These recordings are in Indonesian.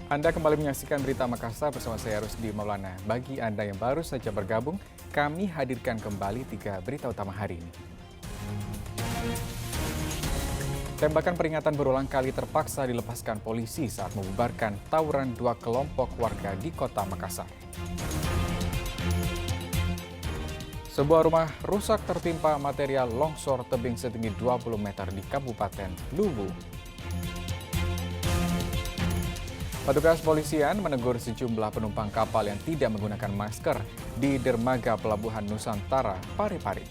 Anda kembali menyaksikan Berita Makassar bersama saya Rusdi Maulana. Bagi Anda yang baru saja bergabung, kami hadirkan kembali 3 berita utama hari ini. Tembakan peringatan berulang kali terpaksa dilepaskan polisi saat membubarkan tawuran 2 kelompok warga di kota Makassar. Sebuah rumah rusak tertimpa material longsor tebing setinggi 20 meter di Kabupaten Luwu. Petugas polisian menegur sejumlah penumpang kapal yang tidak menggunakan masker di dermaga Pelabuhan Nusantara, Parepare.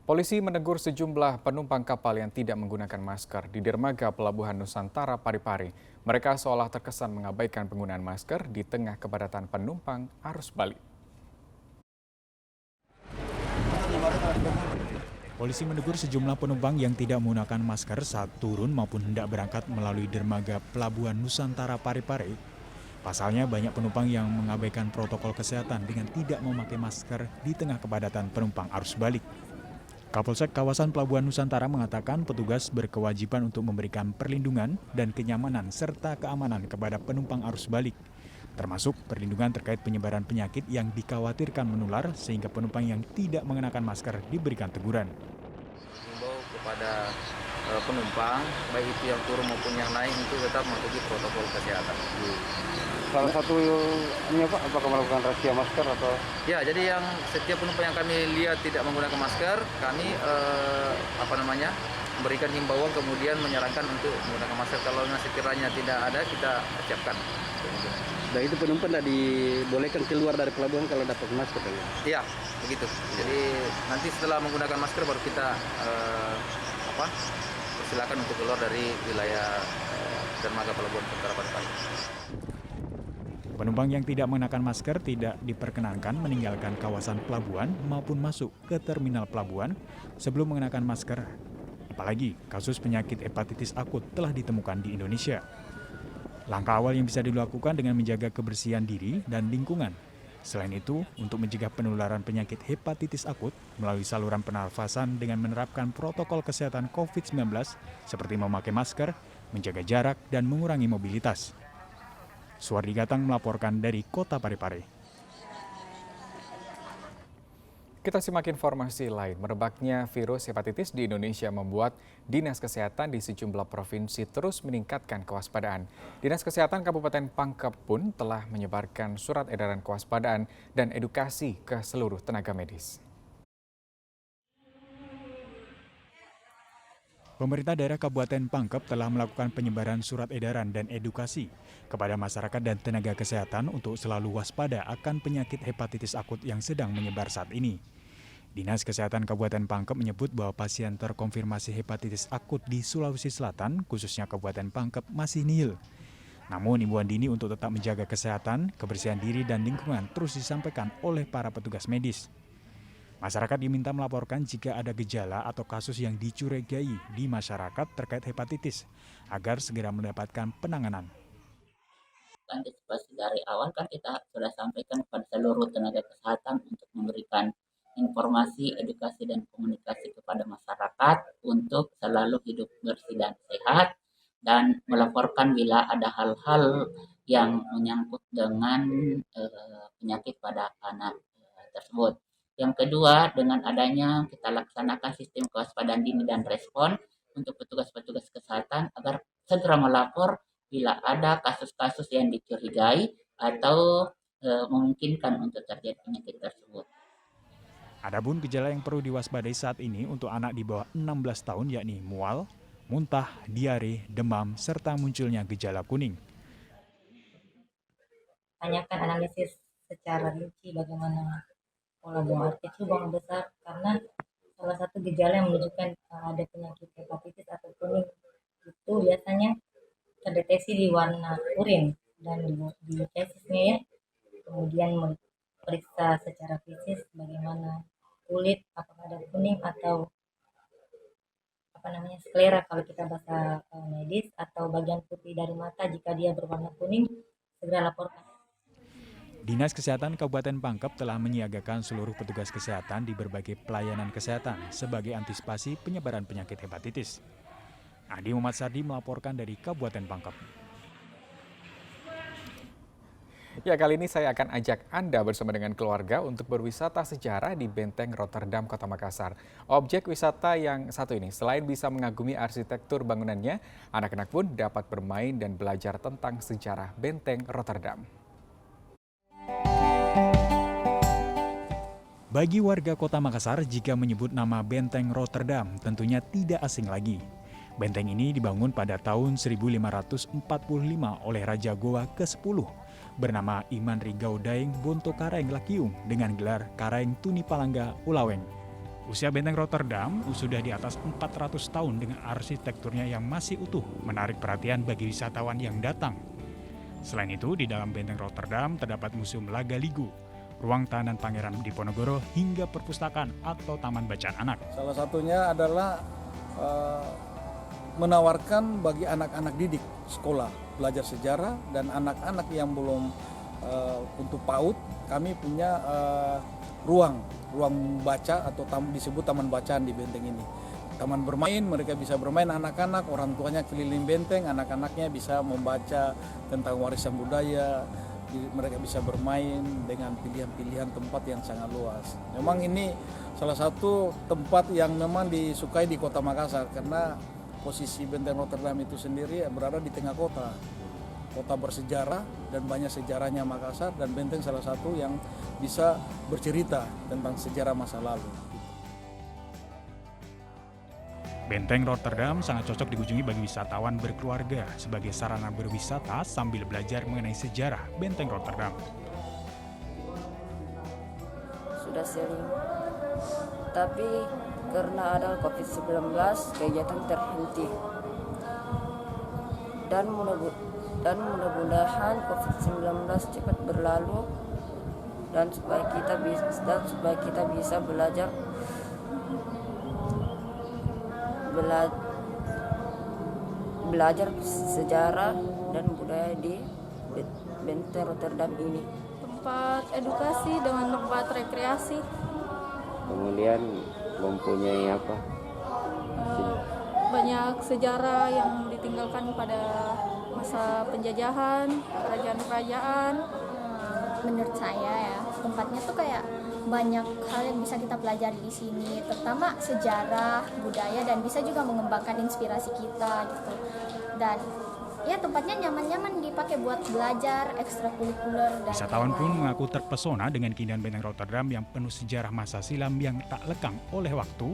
Polisi menegur sejumlah penumpang kapal yang tidak menggunakan masker di dermaga Pelabuhan Nusantara, Parepare. Mereka seolah terkesan mengabaikan penggunaan masker di tengah kepadatan penumpang arus balik. Polisi menegur sejumlah penumpang yang tidak menggunakan masker saat turun maupun hendak berangkat melalui dermaga Pelabuhan Nusantara Parepare. Pasalnya banyak penumpang yang mengabaikan protokol kesehatan dengan tidak memakai masker di tengah kepadatan penumpang arus balik. Kapolsek kawasan Pelabuhan Nusantara mengatakan petugas berkewajiban untuk memberikan perlindungan dan kenyamanan serta keamanan kepada penumpang arus balik, termasuk perlindungan terkait penyebaran penyakit yang dikhawatirkan menular sehingga penumpang yang tidak mengenakan masker diberikan teguran. Himbau kepada penumpang, baik itu yang turun maupun yang naik, itu tetap mematuhi protokol kesehatan. Salah satu ini apakah melakukan razia masker atau? Ya, jadi yang setiap penumpang yang kami lihat tidak menggunakan masker, kami memberikan himbauan kemudian menyarankan untuk menggunakan masker. Kalau sekiranya tidak ada, kita siapkan. Dan itu penumpang tidak dibolehkan keluar dari pelabuhan kalau dapat masker ya? Iya, begitu. Jadi nanti setelah menggunakan masker baru kita persilakan untuk keluar dari wilayah dermaga Pelabuhan Nusantara Parepare. Penumpang yang tidak mengenakan masker tidak diperkenankan meninggalkan kawasan pelabuhan maupun masuk ke terminal pelabuhan sebelum mengenakan masker. Apalagi kasus penyakit hepatitis akut telah ditemukan di Indonesia. Langkah awal yang bisa dilakukan dengan menjaga kebersihan diri dan lingkungan. Selain itu, untuk mencegah penularan penyakit hepatitis akut melalui saluran pernafasan dengan menerapkan protokol kesehatan COVID-19 seperti memakai masker, menjaga jarak, dan mengurangi mobilitas. Suwardi Gatang melaporkan dari Kota Parepare. Kita simak informasi lain. Merebaknya virus hepatitis di Indonesia membuat Dinas Kesehatan di sejumlah provinsi terus meningkatkan kewaspadaan. Dinas Kesehatan Kabupaten Pangkep pun telah menyebarkan surat edaran kewaspadaan dan edukasi ke seluruh tenaga medis. Pemerintah daerah Kabupaten Pangkep telah melakukan penyebaran surat edaran dan edukasi kepada masyarakat dan tenaga kesehatan untuk selalu waspada akan penyakit hepatitis akut yang sedang menyebar saat ini. Dinas Kesehatan Kabupaten Pangkep menyebut bahwa pasien terkonfirmasi hepatitis akut di Sulawesi Selatan, khususnya Kabupaten Pangkep, masih nihil. Namun imbauan dini untuk tetap menjaga kesehatan, kebersihan diri dan lingkungan terus disampaikan oleh para petugas medis. Masyarakat diminta melaporkan jika ada gejala atau kasus yang dicurigai di masyarakat terkait hepatitis agar segera mendapatkan penanganan. Antisipasi dari awal kan kita sudah sampaikan kepada seluruh tenaga kesehatan untuk memberikan informasi, edukasi, dan komunikasi kepada masyarakat untuk selalu hidup bersih dan sehat dan melaporkan bila ada hal-hal yang menyangkut dengan penyakit pada anak tersebut. Yang kedua, dengan adanya kita laksanakan sistem kewaspadaan dini dan respon untuk petugas-petugas kesehatan agar segera melapor bila ada kasus-kasus yang dicurigai atau memungkinkan untuk terjadi penyakit tersebut. Adapun gejala yang perlu diwaspadai saat ini untuk anak di bawah 16 tahun yakni mual, muntah, diare, demam, serta munculnya gejala kuning. Tanyakan analisis secara rinci bagaimana pola buang air kecil, buang besar, karena salah satu gejala yang menunjukkan ada penyakit hepatitis atau kuning itu biasanya terdeteksi di warna urin dan di tesisnya ya. Kemudian periksa secara fisik bagaimana kulit, apakah ada kuning atau sklera kalau kita bahasa medis, atau bagian putih dari mata. Jika dia berwarna kuning, segera laporkan. Dinas Kesehatan Kabupaten Pangkep telah menyiagakan seluruh petugas kesehatan di berbagai pelayanan kesehatan sebagai antisipasi penyebaran penyakit hepatitis. Adi Muhammad Sardi melaporkan dari Kabupaten Pangkep. Ya, kali ini saya akan ajak Anda bersama dengan keluarga untuk berwisata sejarah di Benteng Rotterdam, Kota Makassar. Objek wisata yang satu ini, selain bisa mengagumi arsitektur bangunannya, anak-anak pun dapat bermain dan belajar tentang sejarah Benteng Rotterdam. Bagi warga Kota Makassar, jika menyebut nama Benteng Rotterdam, tentunya tidak asing lagi. Benteng ini dibangun pada tahun 1545 oleh Raja Goa ke-10 bernama Iman Rigau Daeng Bonto Kareng Lakiung dengan gelar Kareng Tuni Palangga Ulaweng. Usia Benteng Rotterdam sudah di atas 400 tahun dengan arsitekturnya yang masih utuh, menarik perhatian bagi wisatawan yang datang. Selain itu, di dalam Benteng Rotterdam terdapat Museum Lagaligu, ruang tahanan Pangeran Diponegoro, hingga perpustakaan atau taman bacaan anak. Salah satunya adalah menawarkan bagi anak-anak didik sekolah belajar sejarah, dan anak-anak yang belum untuk PAUD, kami punya ruang baca atau disebut taman bacaan di benteng ini. Taman bermain, mereka bisa bermain anak-anak, orang tuanya keliling benteng, anak-anaknya bisa membaca tentang warisan budaya, mereka bisa bermain dengan pilihan-pilihan tempat yang sangat luas. Memang ini salah satu tempat yang memang disukai di Kota Makassar karena posisi Benteng Rotterdam itu sendiri berada di tengah kota bersejarah dan banyak sejarahnya Makassar, dan benteng salah satu yang bisa bercerita tentang sejarah masa lalu. Benteng Rotterdam sangat cocok dikunjungi bagi wisatawan berkeluarga sebagai sarana berwisata sambil belajar mengenai sejarah Benteng Rotterdam. Sudah sering, tapi karena ada COVID-19 kegiatan terhenti, dan mudah-mudahan COVID-19 cepat berlalu dan supaya kita bisa belajar sejarah dan budaya di Benteng Rotterdam ini. Tempat edukasi dengan tempat rekreasi. Kemudian mempunyai apa? Banyak sejarah yang ditinggalkan pada masa penjajahan, kerajaan-kerajaan. Menurut saya ya, tempatnya tuh kayak banyak hal yang bisa kita pelajari di sini, terutama sejarah, budaya, dan bisa juga mengembangkan inspirasi kita gitu. Dan ya tempatnya nyaman-nyaman dipakai buat belajar, ekstrakurikuler. Wisatawan pun mengaku terpesona dengan keindahan Benteng Rotterdam yang penuh sejarah masa silam yang tak lekang oleh waktu,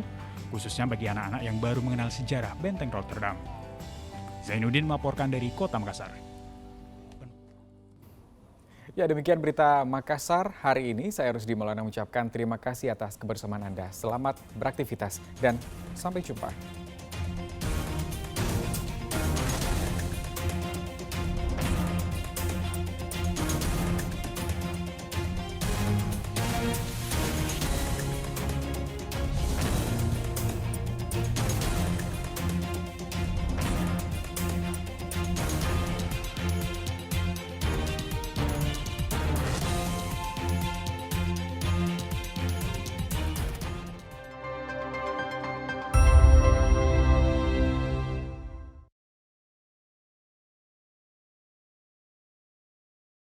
khususnya bagi anak-anak yang baru mengenal sejarah Benteng Rotterdam. Zainuddin melaporkan dari Kota Makassar. Ya, demikian berita Makassar hari ini. Saya Rusdi Maulana mengucapkan terima kasih atas kebersamaan Anda. Selamat beraktivitas dan sampai jumpa.